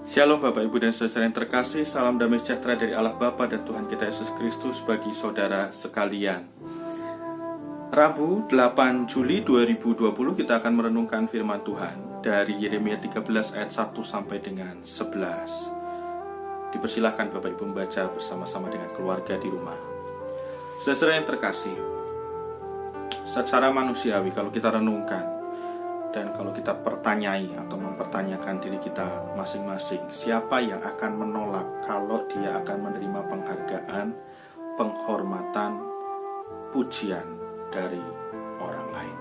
Shalom Bapak Ibu dan Saudara yang terkasih, salam damai sejahtera dari Allah Bapa dan Tuhan kita Yesus Kristus bagi saudara sekalian. Rabu 8 Juli 2020 kita akan merenungkan firman Tuhan dari Yeremia 13 ayat 1 sampai dengan 11. Dipersilahkan Bapak Ibu membaca bersama-sama dengan keluarga di rumah. Saudara yang terkasih, secara manusiawi kalau kita renungkan dan kalau kita pertanyai atau mempertanyakan diri kita masing-masing, siapa yang akan menolak kalau dia akan menerima penghargaan, penghormatan, pujian dari orang lain?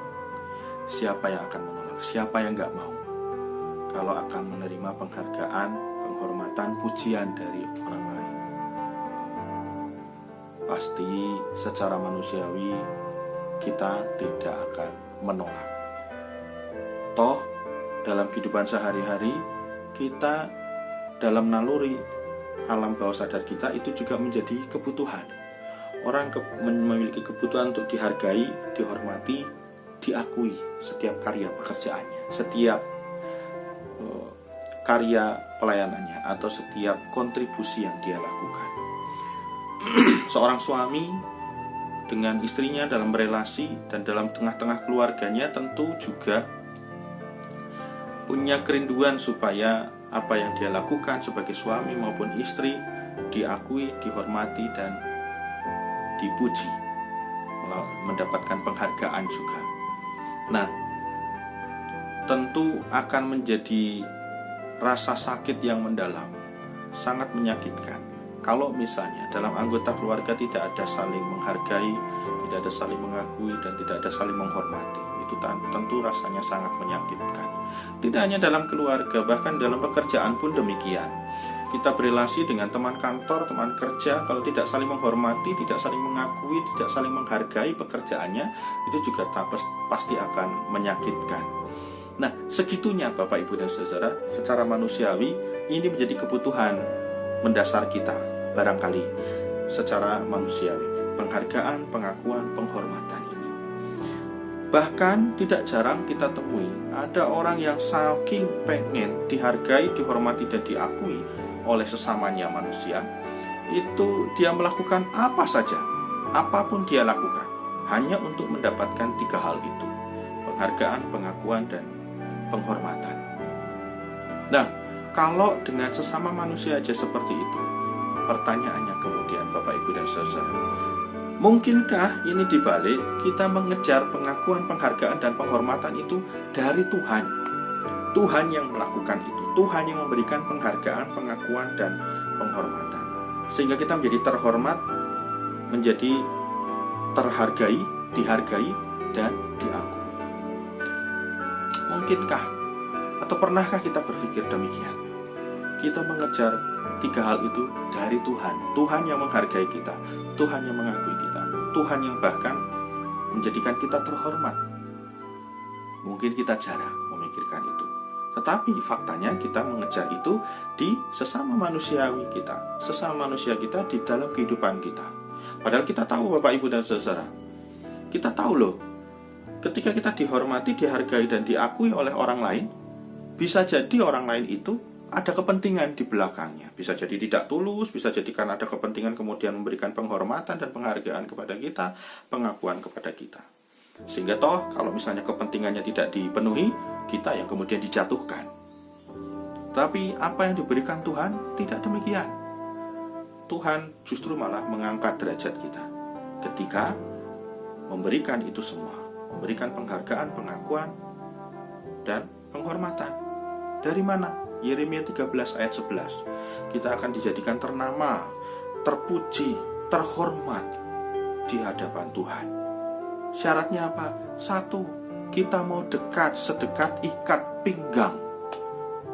Siapa yang akan menolak? Siapa yang gak mau kalau akan menerima penghargaan, penghormatan, pujian dari orang lain? Pasti secara manusiawi kita tidak akan menolak. Toh, dalam kehidupan sehari-hari, kita dalam naluri alam bawah sadar kita itu juga menjadi kebutuhan. Orang memiliki kebutuhan untuk dihargai, dihormati, diakui setiap karya pekerjaannya, setiap karya pelayanannya, atau setiap kontribusi yang dia lakukan. Seorang suami dengan istrinya dalam relasi dan dalam tengah-tengah keluarganya tentu juga punya kerinduan supaya apa yang dia lakukan sebagai suami maupun istri diakui, dihormati, dan dipuji, mendapatkan penghargaan juga. Nah, tentu akan menjadi rasa sakit yang mendalam, sangat menyakitkan kalau misalnya dalam anggota keluarga tidak ada saling menghargai, tidak ada saling mengakui, dan tidak ada saling menghormati. Itu tentu rasanya sangat menyakitkan. Tidak hanya dalam keluarga, bahkan dalam pekerjaan pun demikian. Kita berelasi dengan teman kantor, teman kerja, kalau tidak saling menghormati, tidak saling mengakui, tidak saling menghargai pekerjaannya, itu juga pasti akan menyakitkan. Nah, segitunya Bapak Ibu dan Saudara, secara manusiawi ini menjadi kebutuhan mendasar kita, barangkali secara manusiawi, penghargaan, pengakuan, penghormatan ini. Bahkan tidak jarang kita temui ada orang yang saking pengen dihargai, dihormati, dan diakui oleh sesamanya manusia, itu dia melakukan apa saja, apapun dia lakukan, hanya untuk mendapatkan 3 hal itu: penghargaan, pengakuan, dan penghormatan. Nah, kalau dengan sesama manusia aja seperti itu, pertanyaannya kemudian Bapak Ibu dan Saudara, mungkinkah ini dibalik kita mengejar pengakuan, penghargaan, dan penghormatan itu dari Tuhan? Tuhan yang melakukan itu, Tuhan yang memberikan penghargaan, pengakuan, dan penghormatan, sehingga kita menjadi terhormat, menjadi terhargai, dihargai, dan diakui. Mungkinkah atau pernahkah kita berpikir demikian? Kita mengejar 3 hal itu dari Tuhan. Tuhan yang menghargai kita, Tuhan yang mengakui kita, Tuhan yang bahkan menjadikan kita terhormat. Mungkin kita jarang memikirkan itu, tetapi faktanya kita mengejar itu di sesama manusiawi kita, sesama manusia kita di dalam kehidupan kita. Padahal kita tahu Bapak Ibu dan Saudara, kita tahu loh, ketika kita dihormati, dihargai, dan diakui oleh orang lain, bisa jadi orang lain itu ada kepentingan di belakangnya. Bisa jadi tidak tulus, bisa jadi karena ada kepentingan kemudian memberikan penghormatan dan penghargaan kepada kita, pengakuan kepada kita. Sehingga toh kalau misalnya kepentingannya tidak dipenuhi, kita yang kemudian dijatuhkan. Tapi apa yang diberikan Tuhan tidak demikian. Tuhan justru malah mengangkat derajat kita ketika memberikan itu semua, memberikan penghargaan, pengakuan, dan penghormatan. Dari mana? Yeremia 13 ayat 11. Kita akan dijadikan ternama, terpuji, terhormat di hadapan Tuhan. Syaratnya apa? 1, kita mau dekat sedekat ikat pinggang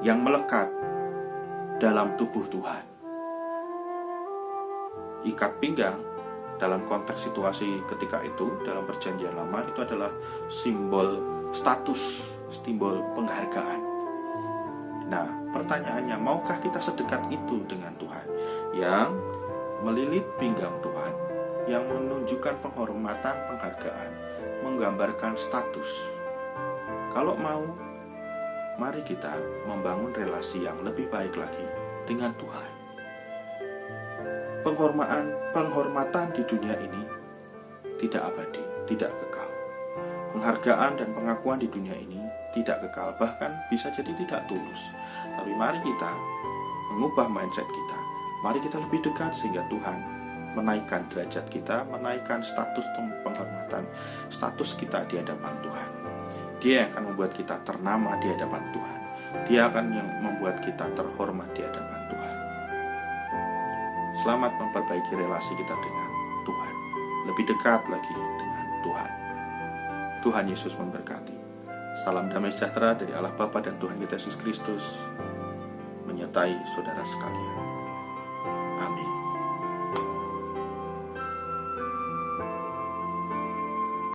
yang melekat dalam tubuh Tuhan. Ikat pinggang dalam konteks situasi ketika itu, dalam perjanjian lama, itu adalah simbol status, simbol penghargaan. Nah, pertanyaannya, maukah kita sedekat itu dengan Tuhan, yang melilit pinggang Tuhan, yang menunjukkan penghormatan, penghargaan, menggambarkan status? Kalau mau, mari kita membangun relasi yang lebih baik lagi dengan Tuhan. Penghormatan di dunia ini tidak abadi, tidak kekal. Penghargaan dan pengakuan di dunia ini tidak kekal, bahkan bisa jadi tidak tulus. Tapi mari kita mengubah mindset kita. Mari kita lebih dekat sehingga Tuhan menaikkan derajat kita, menaikkan status penghormatan, status kita di hadapan Tuhan. Dia yang akan membuat kita ternama di hadapan Tuhan. Dia akan yang membuat kita terhormat di hadapan Tuhan. Selamat memperbaiki relasi kita dengan Tuhan. Lebih dekat lagi dengan Tuhan. Tuhan Yesus memberkati. Salam damai sejahtera dari Allah Bapa dan Tuhan kita Yesus Kristus menyertai saudara sekalian.